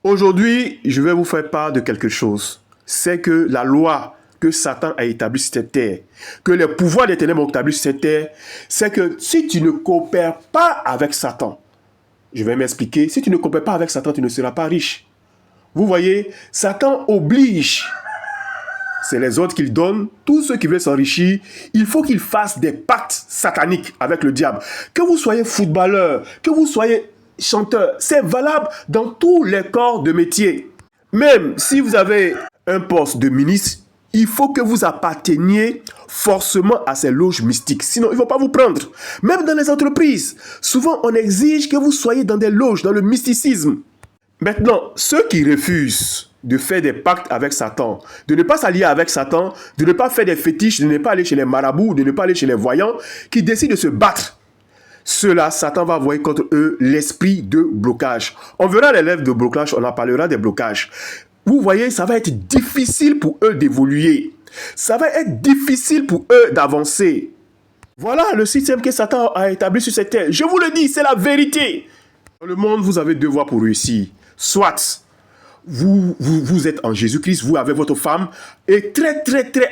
Aujourd'hui, je vais vous faire part de quelque chose. C'est que la loi que Satan a établie sur cette terre, que les pouvoirs des ténèbres ont établi sur cette terre, c'est que si tu ne coopères pas avec Satan, je vais m'expliquer, si tu ne coopères pas avec Satan, tu ne seras pas riche. Vous voyez, Satan oblige, c'est les ordres qu'il donne, tous ceux qui veulent s'enrichir, il faut qu'ils fassent des pactes sataniques avec le diable. Que vous soyez footballeur, que vous soyez chanteur, c'est valable dans tous les corps de métier. Même si vous avez un poste de ministre, il faut que vous apparteniez forcément à ces loges mystiques. Sinon, ils ne vont pas vous prendre. Même dans les entreprises, souvent on exige que vous soyez dans des loges, dans le mysticisme. Maintenant, ceux qui refusent de faire des pactes avec Satan, de ne pas s'allier avec Satan, de ne pas faire des fétiches, de ne pas aller chez les marabouts, de ne pas aller chez les voyants, qui décident de se battre, ceux-là, Satan va envoyer contre eux l'esprit de blocage. On verra les lèvres de blocage, on en parlera des blocages. Vous voyez, ça va être difficile pour eux d'évoluer. Ça va être difficile pour eux d'avancer. Voilà le système que Satan a établi sur cette terre. Je vous le dis, c'est la vérité. Dans le monde, vous avez deux voies pour réussir. Soit vous êtes en Jésus-Christ, vous avez votre femme, et très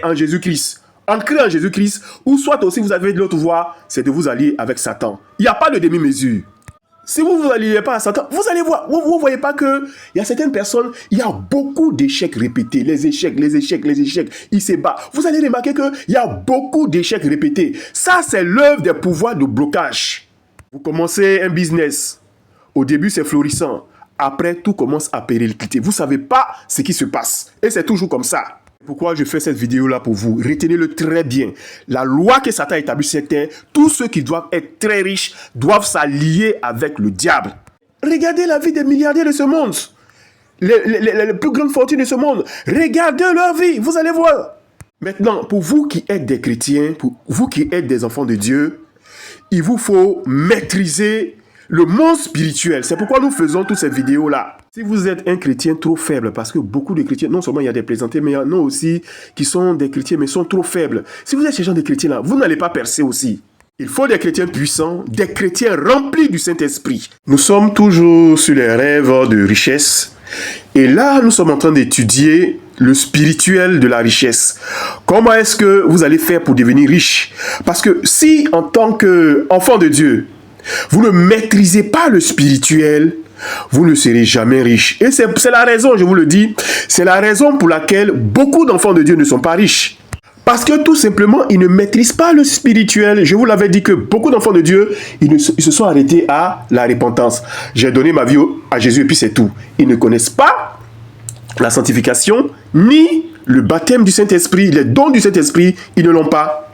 en Jésus-Christ, ancré en Jésus-Christ, ou soit aussi vous avez l'autre voie, c'est de vous allier avec Satan. Il n'y a pas de demi-mesure. Si vous ne vous alliez pas à Satan, vous allez voir, vous ne voyez pas qu'il y a certaines personnes, il y a beaucoup d'échecs répétés, les échecs, il se bat. Vous allez remarquer qu'il y a beaucoup d'échecs répétés. Ça, c'est l'œuvre des pouvoirs de blocage. Vous commencez un business, au début c'est florissant, après tout commence à péricliter. Vous ne savez pas ce qui se passe, et c'est toujours comme ça. Pourquoi je fais cette vidéo-là pour vous? Retenez-le très bien. La loi que Satan a établie sur cette terre, tous ceux qui doivent être très riches doivent s'allier avec le diable. Regardez la vie des milliardaires de ce monde. Les plus grandes fortunes de ce monde. Regardez leur vie, vous allez voir. Maintenant, pour vous qui êtes des chrétiens, pour vous qui êtes des enfants de Dieu, il vous faut maîtriser le monde spirituel. C'est pourquoi nous faisons toutes ces vidéos-là. Si vous êtes un chrétien trop faible, parce que beaucoup de chrétiens, non seulement il y a des plaisantés, mais il y en a aussi qui sont des chrétiens, mais sont trop faibles. Si vous êtes ce genre de chrétiens-là, vous n'allez pas percer aussi. Il faut des chrétiens puissants, des chrétiens remplis du Saint-Esprit. Nous sommes toujours sur les rêves de richesse. Et là, nous sommes en train d'étudier le spirituel de la richesse. Comment est-ce que vous allez faire pour devenir riche? Parce que si, en tant qu'enfant de Dieu, vous ne maîtrisez pas le spirituel, vous ne serez jamais riche. Et c'est la raison, je vous le dis, c'est la raison pour laquelle beaucoup d'enfants de Dieu ne sont pas riches. Parce que tout simplement, ils ne maîtrisent pas le spirituel. Je vous l'avais dit que beaucoup d'enfants de Dieu, ils se sont arrêtés à la repentance. J'ai donné ma vie à Jésus et puis c'est tout. Ils ne connaissent pas la sanctification, ni le baptême du Saint-Esprit, les dons du Saint-Esprit, ils ne l'ont pas.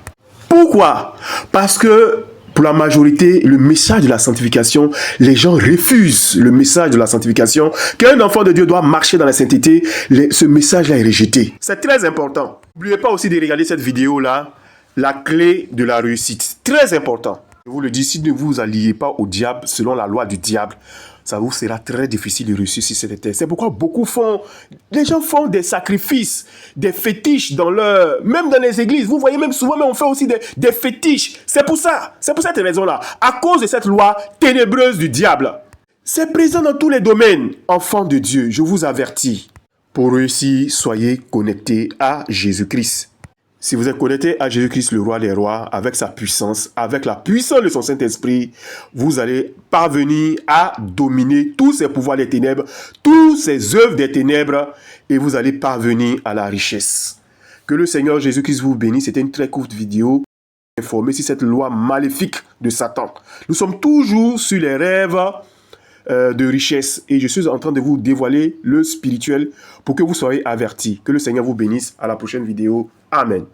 Pourquoi? Parce que pour la majorité, le message de la sanctification, les gens refusent le message de la sanctification. Qu'un enfant de Dieu doit marcher dans la sainteté, ce message-là est rejeté. C'est très important. N'oubliez pas aussi de regarder cette vidéo-là, la clé de la réussite. Très important. Je vous le dis, si ne vous alliez pas au diable, selon la loi du diable, ça vous sera très difficile de réussir sur cette terre. C'est pourquoi les gens font des sacrifices, des fétiches même dans les églises. Vous voyez, même souvent, on fait aussi des fétiches. C'est pour ça, c'est pour cette raison-là. À cause de cette loi ténébreuse du diable. C'est présent dans tous les domaines. Enfants de Dieu, je vous avertis. Pour réussir, soyez connectés à Jésus-Christ. Si vous êtes connecté à Jésus-Christ, le roi des rois, avec sa puissance, avec la puissance de son Saint-Esprit, vous allez parvenir à dominer tous ces pouvoirs des ténèbres, tous ces œuvres des ténèbres, et vous allez parvenir à la richesse. Que le Seigneur Jésus-Christ vous bénisse. C'était une très courte vidéo. Informé sur cette loi maléfique de Satan. Nous sommes toujours sur les rêves de richesse, et je suis en train de vous dévoiler le spirituel pour que vous soyez avertis. Que le Seigneur vous bénisse. À la prochaine vidéo. Amen.